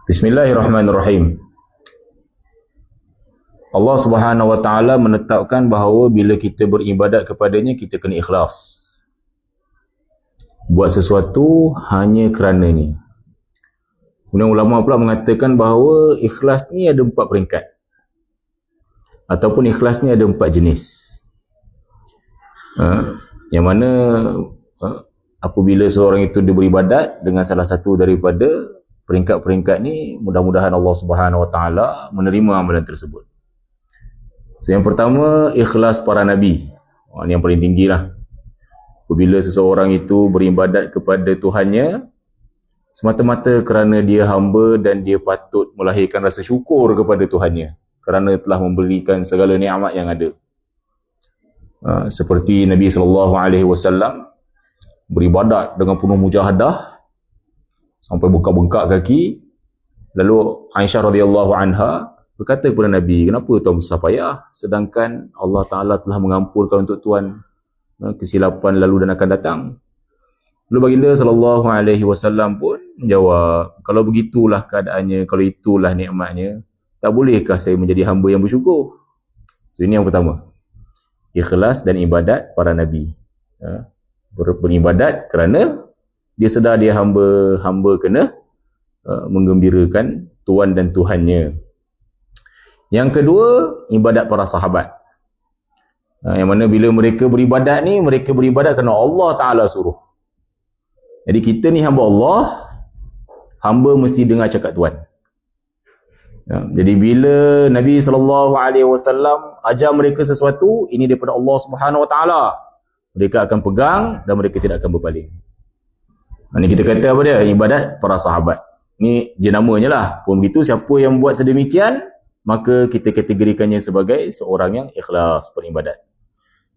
Bismillahirrahmanirrahim. Allah Subhanahu wa taala menetapkan bahawa bila kita beribadat kepadanya, kita kena ikhlas. Buat sesuatu hanya kerananya. Kemudian ulama pula mengatakan bahawa ikhlas ni ada 4 peringkat. Ataupun ikhlas ni ada 4 jenis. Yang mana apabila seorang itu dia beribadat dengan salah satu daripada peringkat-peringkat ni, mudah-mudahan Allah Subhanahu wa taala menerima amalan tersebut. So, yang pertama, ikhlas para nabi. Ini yang paling tinggi lah. Apabila seseorang itu beribadat kepada Tuhannya semata-mata kerana dia hamba dan dia patut melahirkan rasa syukur kepada Tuhannya kerana telah memberikan segala nikmat yang ada. Seperti Nabi SAW beribadat dengan penuh mujahadah sampai bengkak-bengkak kaki. Lalu Aisyah radhiyallahu anha berkata kepada Nabi, kenapa tuan susah payah sedangkan Allah Ta'ala telah mengampunkan untuk tuan kesilapan lalu dan akan datang. Lalu baginda SAW pun menjawab, kalau begitulah keadaannya, kalau itulah nikmatnya, tak bolehkah saya menjadi hamba yang bersyukur? So, ini yang pertama, ikhlas dan ibadat para Nabi. Beribadat kerana dia sedar dia hamba kena menggembirakan Tuan dan Tuhannya. Yang kedua, ibadat para sahabat. Yang mana bila mereka beribadat ni, mereka beribadat kerana Allah Ta'ala suruh. Jadi kita ni hamba Allah, hamba mesti dengar cakap Tuan. Jadi bila Nabi SAW ajar mereka sesuatu, ini daripada Allah Subhanahu wa taala, mereka akan pegang dan mereka tidak akan berpaling. Ini kita kata apa dia? Ibadat para sahabat. Ini jenamanya lah. Pun begitu, siapa yang buat sedemikian, maka kita kategorikannya sebagai seorang yang ikhlas beribadat.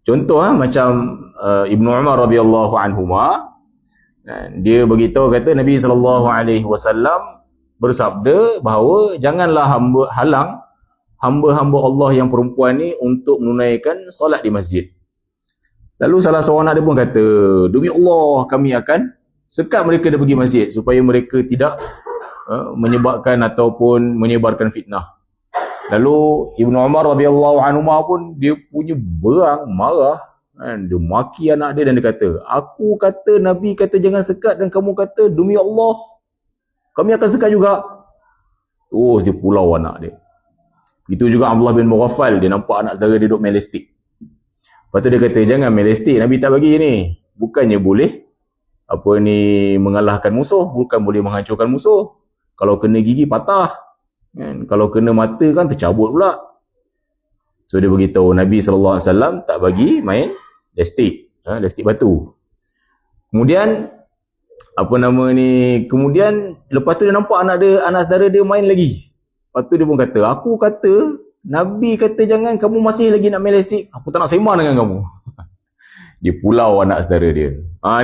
Contoh macam Ibnu Umar radhiyallahu anhuma, dia beritahu, kata Nabi SAW bersabda bahawa janganlah halang hamba-hamba Allah yang perempuan ni untuk menunaikan solat di masjid. Lalu salah seorang anak dia pun kata, demi Allah kami akan sekat mereka dari pergi masjid supaya mereka tidak menyebabkan ataupun menyebarkan fitnah. Lalu Ibnu Umar radhiyallahu anhu pun dia punya berang, marah, dia maki anak dia dan dia kata, aku kata Nabi kata jangan sekat dan kamu kata demi Allah kami akan sekat juga. Terus dia pulau anak dia. Itu juga Abdullah bin Mughaffal, dia nampak anak saudara dia duduk melestik. Lepas tu dia kata, jangan melestik, Nabi tak bagi ni. Bukannya boleh mengalahkan musuh, bukan boleh menghancurkan musuh. Kalau kena gigi patah, kan? Kalau kena mata kan tercabut pula. So dia beritahu Nabi SAW tak bagi main lestik, lestik batu. Kemudian kemudian lepas tu dia nampak anak saudara dia main lagi. Lepas tu dia pun kata, aku kata Nabi kata jangan, kamu masih lagi nak main lestik, aku tak nak sembang dengan kamu. Dia pulau anak saudara dia.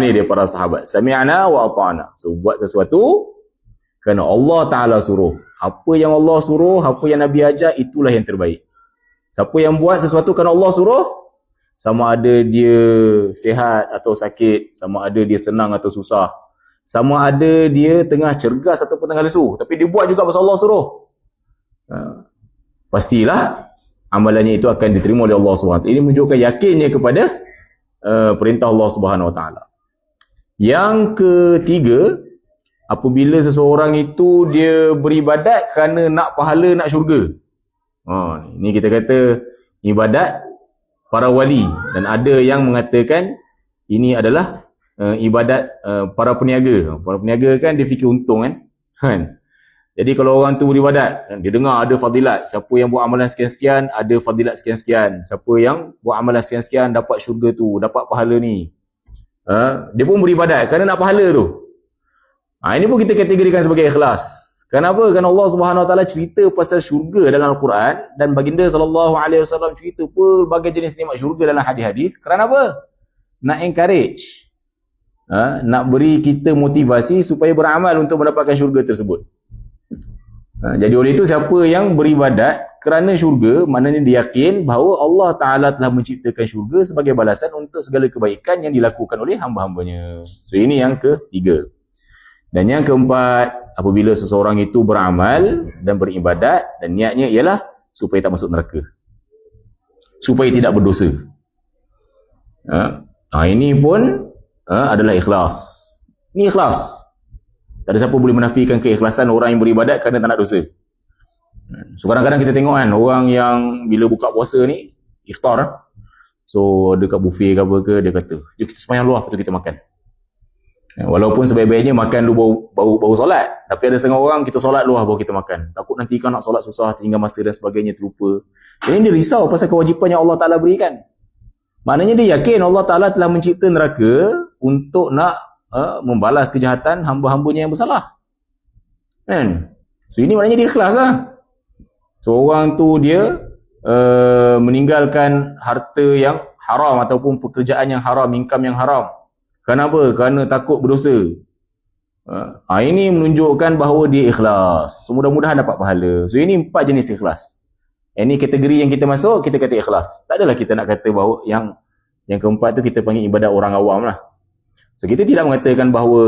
Ni dia para sahabat. Sami'na wa ata'na. So buat sesuatu kerana Allah Ta'ala suruh. Apa yang Allah suruh, apa yang Nabi ajar, itulah yang terbaik. Siapa yang buat sesuatu kerana Allah suruh, sama ada dia sihat atau sakit, sama ada dia senang atau susah, sama ada dia tengah cergas ataupun tengah lesu, tapi dia buat juga pasal Allah suruh, pastilah amalannya itu akan diterima oleh Allah SWT. Ini menunjukkan yakinnya kepada perintah Allah Subhanahu Wa Taala. Yang ketiga, apabila seseorang itu dia beribadat kerana nak pahala, nak syurga. Ini kita kata ibadat para wali, dan ada yang mengatakan ini adalah ibadat para peniaga. Para peniaga kan dia fikir untung kan. Jadi kalau orang tu beribadat, dia dengar ada fadilat, siapa yang buat amalan sekian-sekian ada fadilat sekian-sekian, siapa yang buat amalan sekian-sekian dapat syurga tu, dapat pahala ni. Dia pun beribadat kerana nak pahala tu. Ini pun kita kategorikan sebagai ikhlas. Kenapa? Kerana Allah Subhanahu Wa Taala cerita pasal syurga dalam Al-Quran, dan baginda SAW cerita pelbagai jenis nikmat syurga dalam hadis-hadis. Kerana apa? Nak encourage, nak beri kita motivasi supaya beramal untuk mendapatkan syurga tersebut. Jadi oleh itu, siapa yang beribadat kerana syurga, maknanya dia yakin bahawa Allah Ta'ala telah menciptakan syurga sebagai balasan untuk segala kebaikan yang dilakukan oleh hamba-hambanya. So ini yang ketiga. Dan yang keempat, apabila seseorang itu beramal dan beribadat dan niatnya ialah supaya tak masuk neraka, supaya tidak berdosa. Ini pun adalah ikhlas. Ini ikhlas. Tak ada siapa boleh menafikan keikhlasan orang yang beribadat kerana tak nak dosa. So kadang-kadang kita tengok kan, orang yang bila buka puasa ni, iftar, so dekat buffet ke apa ke, dia kata, jom kita sembahyang luar, lepas tu kita makan. Walaupun sebaik-baiknya makan dulu baru solat, tapi ada setengah orang kita solat luar baru kita makan. Takut nanti kan nak solat susah, tinggal masa dan sebagainya, terlupa. Jadi dia risau pasal kewajipan yang Allah Ta'ala berikan. Maknanya dia yakin Allah Ta'ala telah mencipta neraka untuk nak membalas kejahatan hamba-hambanya yang bersalah. Kan? So ini maknanya dia ikhlas lah. So orang tu dia meninggalkan harta yang haram ataupun pekerjaan yang haram, income yang haram. Kenapa? Kerana takut berdosa. Ini menunjukkan bahawa dia ikhlas. So, mudah-mudahan dapat pahala. So ini 4 jenis ikhlas. Ini kategori yang kita masuk, kita kata ikhlas. Tak adalah kita nak kata bahawa yang keempat tu kita panggil ibadat orang awam lah. So kita tidak mengatakan bahawa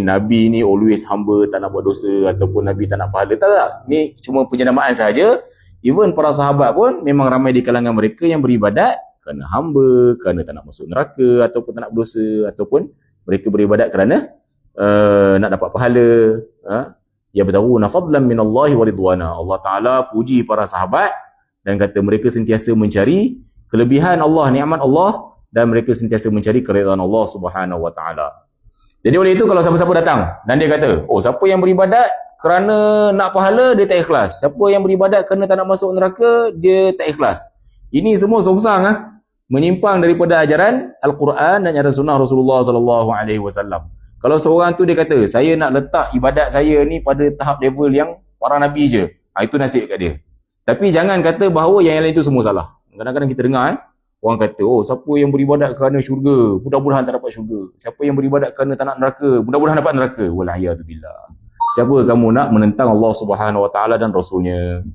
Nabi ni always hamba, tak nak buat dosa, ataupun Nabi tak nak pahala. Tak. Ni cuma penjenamaan sahaja. Even para sahabat pun memang ramai di kalangan mereka yang beribadat kerana hamba, kerana tak nak masuk neraka, ataupun tak nak berdosa, ataupun mereka beribadat kerana nak dapat pahala. Ya bertawuna fadlan minallahi wa ridwana. Allah Ta'ala puji para sahabat dan kata mereka sentiasa mencari kelebihan Allah, nikmat Allah, dan mereka sentiasa mencari keridhaan Allah Subhanahu wa Ta'ala. Jadi oleh itu kalau siapa-siapa datang dan dia kata, siapa yang beribadat kerana nak pahala, dia tak ikhlas. Siapa yang beribadat kerana tak nak masuk neraka, dia tak ikhlas. Ini semua songsang menyimpang daripada ajaran Al-Quran dan ajaran sunnah Rasulullah sallallahu alaihi wasallam. Kalau seorang tu dia kata, saya nak letak ibadat saya ni pada tahap level yang para nabi je, itu nasib kat dia. Tapi jangan kata bahawa yang lain itu semua salah. Kadang-kadang kita dengar orang kata, siapa yang beribadat kerana syurga, mudah-mudahan tak dapat syurga. Siapa yang beribadat kerana tak nak neraka, mudah-mudahan dapat neraka. Wal'iyadzubillah. Siapa kamu nak menentang Allah Subhanahu wa Ta'ala dan Rasulnya?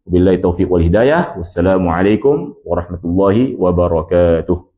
Wabillahi taufiq wal hidayah. Wassalamualaikum warahmatullahi wabarakatuh.